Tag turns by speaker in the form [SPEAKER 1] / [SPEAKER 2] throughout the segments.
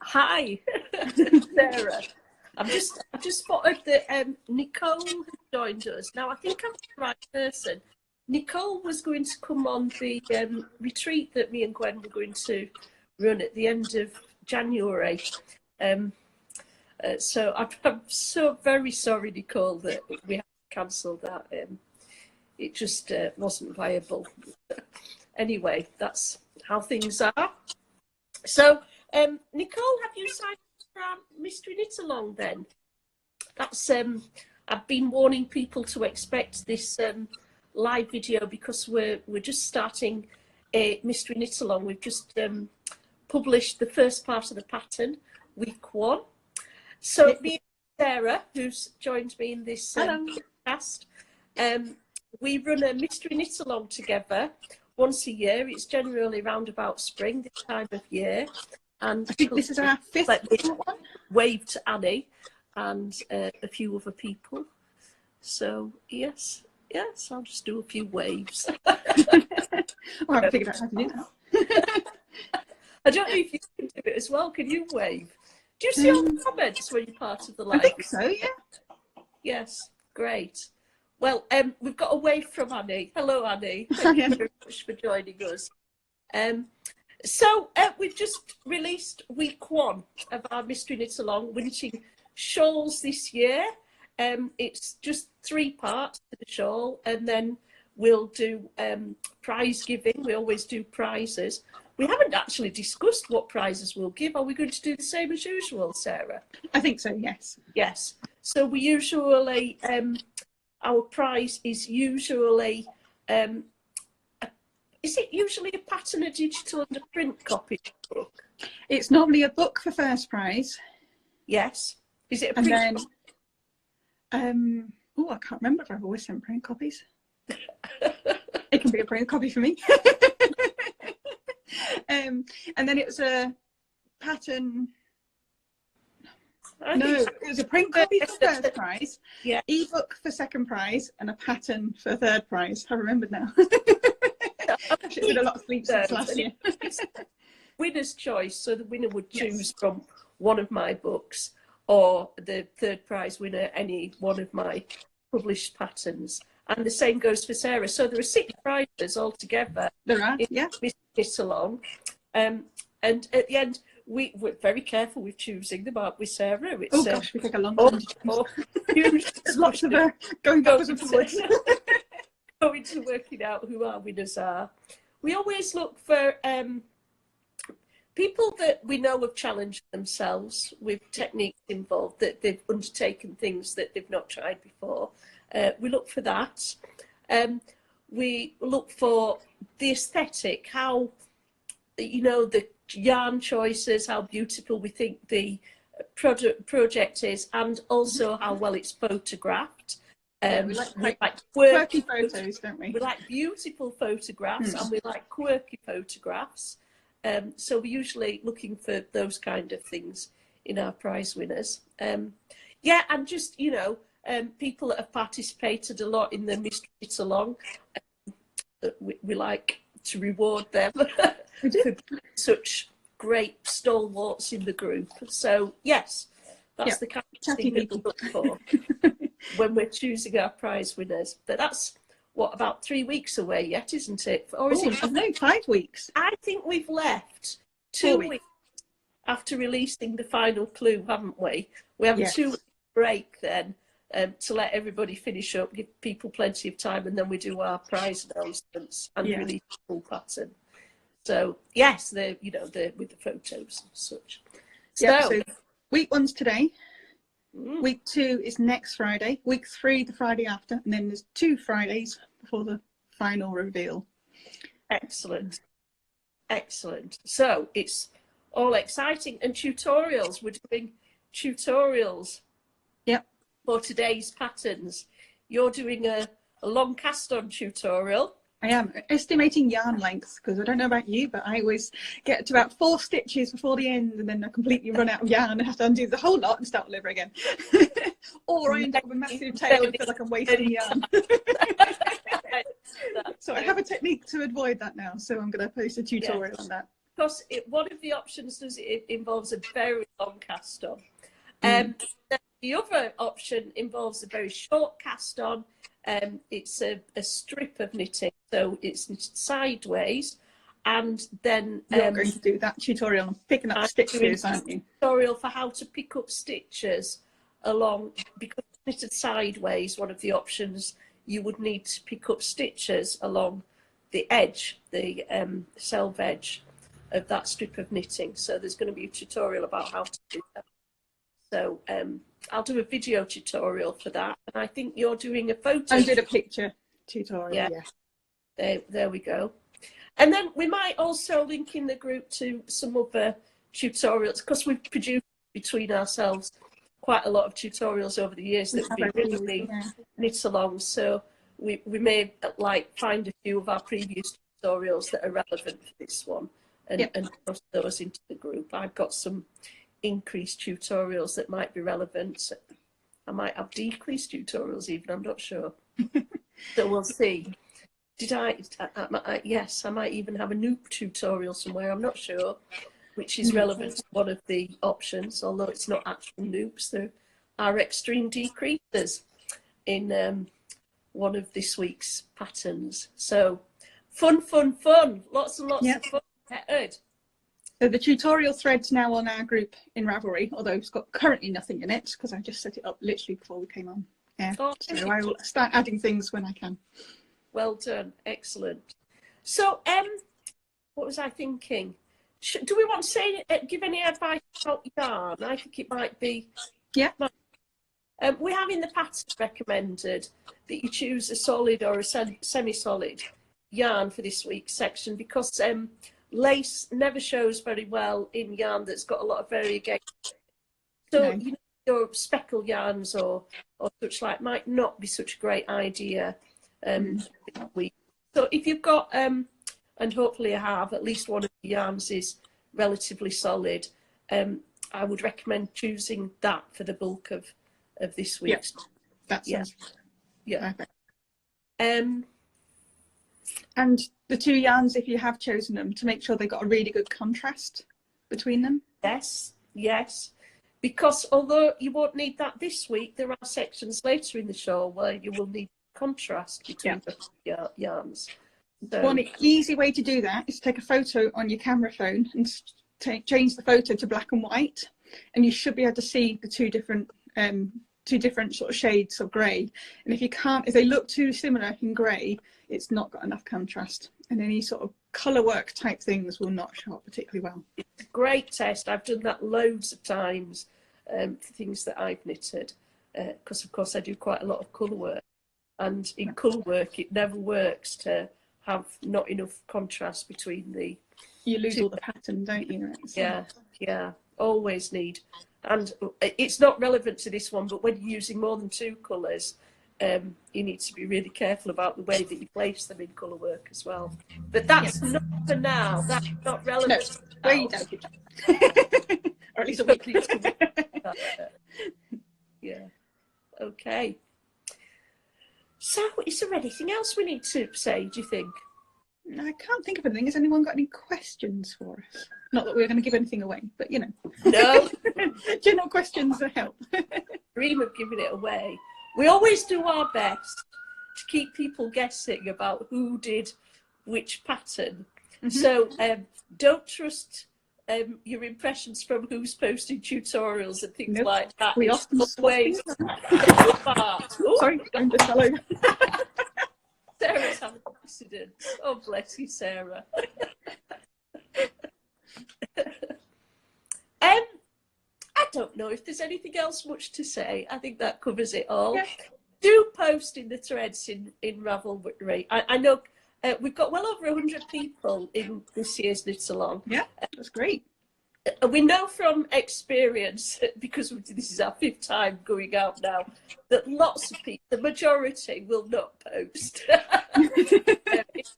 [SPEAKER 1] Hi, Sarah. I've just spotted that Nicole has joined us. Now, I think I'm the right person. Nicole was going to come on the retreat that me and Gwen were going to run at the end of January. So I'm so very sorry, Nicole, that we have to cancel that. It just wasn't viable. Anyway, that's how things are. So, Nicole, have you signed up for our Mystery Knit Along then? That's I've been warning people to expect this live video because we're just starting a Mystery Knit Along. We've just published the first part of the pattern, week 1. So me and Sarah, who's joined me in this podcast, we run a Mystery Knit Along together once a year. It's generally round about spring, this time of year. And
[SPEAKER 2] I think this is our 5th one.
[SPEAKER 1] Wave to Annie and a few other people. So yes, I'll just do a few waves.
[SPEAKER 2] Well, I haven't figured out how to do that.
[SPEAKER 1] I don't know if you can do it as well. Can you wave? Do you see all the comments when you're part of the live?
[SPEAKER 2] I think so, yeah.
[SPEAKER 1] Yes, great. Well, we've got a wave from Annie. Hello, Annie. Thank you very much for joining us. So we've just released week 1 of our Mystery Knit Along, Winching Shawls this year. It's just 3 parts to the shawl, and then we'll do prize giving. We always do prizes. We haven't actually discussed what prizes we'll give. Are we going to do the same as usual, Sarah?
[SPEAKER 2] I think so, yes.
[SPEAKER 1] Yes. So we usually, our prize is usually, is it usually a pattern, a digital and a print copy book?
[SPEAKER 2] It's normally a book for first prize.
[SPEAKER 1] Yes. Is it a print
[SPEAKER 2] and
[SPEAKER 1] copy?
[SPEAKER 2] then, I can't remember if I've always sent print copies. It can be a print copy for me. And then it was a pattern. It was a print copy for first prize,
[SPEAKER 1] yeah,
[SPEAKER 2] ebook for second prize, and a pattern for third prize. I remembered now. I should have been a lot of sleep since last year.
[SPEAKER 1] Winner's choice, so the winner would choose from one of my books or the third prize winner, any one of my published patterns. And the same goes for Sarah. So there are 6 prizes altogether.
[SPEAKER 2] There are, yeah.
[SPEAKER 1] Knit Along. And at the end, we're very careful with choosing them, aren't we, Sarah? It's,
[SPEAKER 2] gosh, we take a long time to choose. There's lots of going backwards and forwards.
[SPEAKER 1] Going to working out who our winners are. We always look for people that we know have challenged themselves with techniques involved, that they've undertaken things that they've not tried before. We look for that. We look for the aesthetic, how, the yarn choices, how beautiful we think the project is, and also how well it's photographed.
[SPEAKER 2] We like quirky photos, don't we?
[SPEAKER 1] We like beautiful photographs and we like quirky photographs. So we're usually looking for those kind of things in our prize winners. And just, people that have participated a lot in the Mystery Knit Along, we like to reward them for such great stalwarts in the group. So, yes, that's the kind of thing we look for when we're choosing our prize winners. But that's, about 3 weeks away yet, isn't it? Or is it?
[SPEAKER 2] No, 5 weeks.
[SPEAKER 1] I think we've left 2 weeks after releasing the final clue, haven't we? We have a 2-week break then to let everybody finish up, give people plenty of time, and then we do our prize announcements and release the full pattern. So yes, with the photos and such.
[SPEAKER 2] So week 1's today. Week 2 is next Friday. Week 3 the Friday after, and then there's 2 Fridays before the final reveal.
[SPEAKER 1] Excellent. So it's all exciting, and tutorials. We're doing tutorials.
[SPEAKER 2] Yep.
[SPEAKER 1] For today's patterns. You're doing a long cast on tutorial.
[SPEAKER 2] I am estimating yarn lengths, because I don't know about you, but I always get to about 4 stitches before the end, and then I completely run out of yarn and have to undo the whole lot and start all over again. Or I end up with a massive tail and feel like I'm wasting yarn. So I have a technique to avoid that now, so I'm going to post a tutorial on that.
[SPEAKER 1] because one of the options does it involves a very long cast on. The other option involves a very short cast on. It's a strip of knitting, so it's knitted sideways, and then
[SPEAKER 2] you're going to do that tutorial on picking up stitches, aren't you?
[SPEAKER 1] Tutorial for how to pick up stitches along, because it's knitted sideways. One of the options, you would need to pick up stitches along the edge, the selve edge of that strip of knitting. So there's going to be a tutorial about how to do that. So I'll do a video tutorial for that, and I think you're doing a photo.
[SPEAKER 2] I did a picture tutorial. Yeah.
[SPEAKER 1] There we go. And then we might also link in the group to some other tutorials, because we've produced between ourselves quite a lot of tutorials over the years that we've been really knit along. So we may like find a few of our previous tutorials that are relevant for this one and post those into the group. I've got some increased tutorials that might be relevant. I might have decreased tutorials even, I'm not sure. So we'll see. Yes, I might even have a Noop tutorial somewhere, I'm not sure, which is relevant to one of the options, although it's not actual Noops. There are extreme decreases in one of this week's patterns. So fun, lots and lots of fun. Good.
[SPEAKER 2] So the tutorial thread's now on our group in Ravelry, although it's got currently nothing in it because I just set it up literally before we came on. Yeah, so I will start adding things when I can.
[SPEAKER 1] Well done, excellent. So, what was I thinking? Do we want to say, give any advice about yarn? I think it might be.
[SPEAKER 2] Yeah.
[SPEAKER 1] We have in the pattern recommended that you choose a solid or a semi-solid yarn for this week's section, because lace never shows very well in yarn that's got a lot of variegation. So you know, your speckle yarns or such like might not be such a great idea. So if you've got and hopefully I have, at least one of the yarns is relatively solid, I would recommend choosing that for the bulk of this week's.
[SPEAKER 2] That sounds perfect.
[SPEAKER 1] And
[SPEAKER 2] the two yarns, if you have chosen them, to make sure they've got a really good contrast between them.
[SPEAKER 1] Yes, because although you won't need that this week, there are sections later in the show where you will need contrast between the yarns. So,
[SPEAKER 2] one easy way to do that is take a photo on your camera phone and change the photo to black and white, and you should be able to see the two different sort of shades of grey. And if they look too similar in grey, it's not got enough contrast, and any sort of colour work type things will not show up particularly well.
[SPEAKER 1] It's a great test. I've done that loads of times for things that I've knitted, because of course I do quite a lot of colour work. And in colour work, it never works to have not enough contrast between the.
[SPEAKER 2] You lose all the pattern, don't you?
[SPEAKER 1] Yeah. Always need. And it's not relevant to this one, but when you're using more than two colours, you need to be really careful about the way that you place them in colour work as well. But that's not for now. That's not relevant.
[SPEAKER 2] No, way down. Or at least a week.
[SPEAKER 1] Yeah. Okay. So, is there anything else we need to say, do you think?
[SPEAKER 2] I can't think of anything. Has anyone got any questions for us? Not that we're going to give anything away, but you know.
[SPEAKER 1] No.
[SPEAKER 2] General questions that help.
[SPEAKER 1] Dream of giving it away. We always do our best to keep people guessing about who did which pattern. So don't trust your impressions from who's posting tutorials and things like that.
[SPEAKER 2] We often
[SPEAKER 1] always.
[SPEAKER 2] Sorry, I'm just hello.
[SPEAKER 1] Sarah's having an accident. Oh, bless you, Sarah. I don't know if there's anything else much to say. I think that covers it all. Yeah. Do post in the threads in Ravelry. I know we've got well over 100 people in this year's Knit Along.
[SPEAKER 2] Yeah, that's great.
[SPEAKER 1] We know from experience, because this is our 5th time going out now, that lots of people, the majority, will not post in the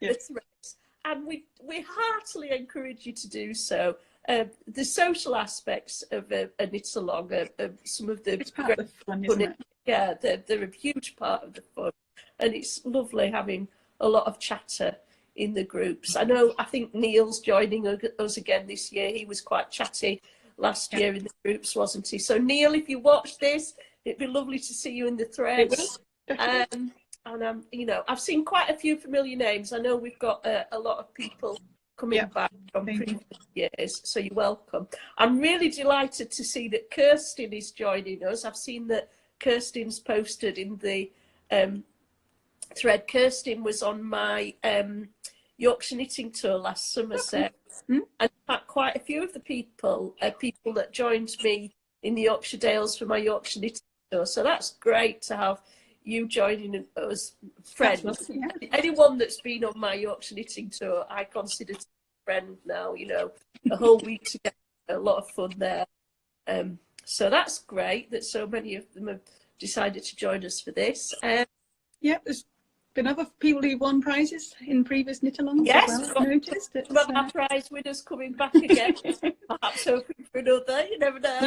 [SPEAKER 1] threads. And we heartily encourage you to do so. The social aspects of a Knit Along are some of the...
[SPEAKER 2] It's part of the fun, isn't it?
[SPEAKER 1] Yeah, they're a huge part of the fun. And it's lovely having a lot of chatter in the groups. I think Neil's joining us again this year. He was quite chatty last year in the groups, wasn't he? So Neil, if you watch this, it'd be lovely to see you in the threads. And you know, I've seen quite a few familiar names. I know we've got a lot of people coming back from previous years, so you're welcome. I'm really delighted to see that Kirsten is joining us. I've seen that Kirsten's posted in the thread. Kirsten was on my Yorkshire Knitting Tour last Somerset, and in fact, quite a few of the people that joined me in the Yorkshire Dales for my Yorkshire Knitting Tour. So that's great to have you joining us, friends. Anyone that's been on my Yorkshire Knitting Tour, I consider to be a friend now. You know, a whole week together, a lot of fun there. So that's great that so many of them have decided to join us for this. There's
[SPEAKER 2] been other people who won prizes in previous knit-alongs.
[SPEAKER 1] Yes,
[SPEAKER 2] as well. I've noticed it.
[SPEAKER 1] Some of our prize winners coming back again. Perhaps hoping for another. You never know.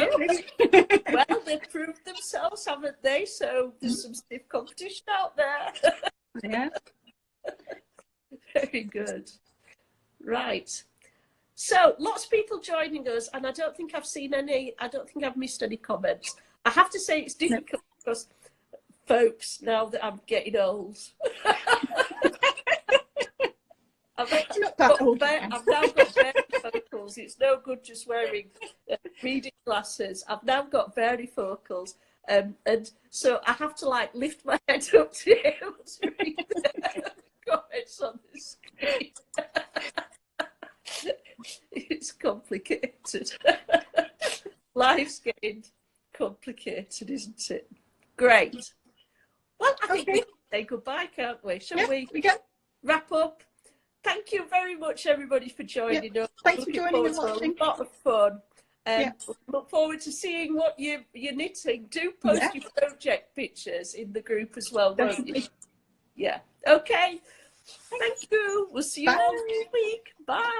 [SPEAKER 2] Yeah.
[SPEAKER 1] Well, they've proved themselves, haven't they? So there's some stiff competition out there.
[SPEAKER 2] Yeah.
[SPEAKER 1] Very good. Right. So lots of people joining us, and I don't think I've missed any comments. I have to say it's difficult because, folks, now that I'm getting old, I've now got varifocals. It's no good just wearing reading glasses. I've now got varifocals, and so I have to like lift my head up to be able to read the comments on the screen. It's complicated. Life's getting complicated, isn't it? Great. Well, I think we can say goodbye, can't we? Shall we?
[SPEAKER 2] We can.
[SPEAKER 1] Wrap up. Thank you very much, everybody, for joining us.
[SPEAKER 2] Thanks for joining and watching.
[SPEAKER 1] A lot of fun. Look forward to seeing what you're knitting. Do post your project pictures in the group as well, won't you? Yeah. Okay. Thank you. We'll see you all next week. Bye.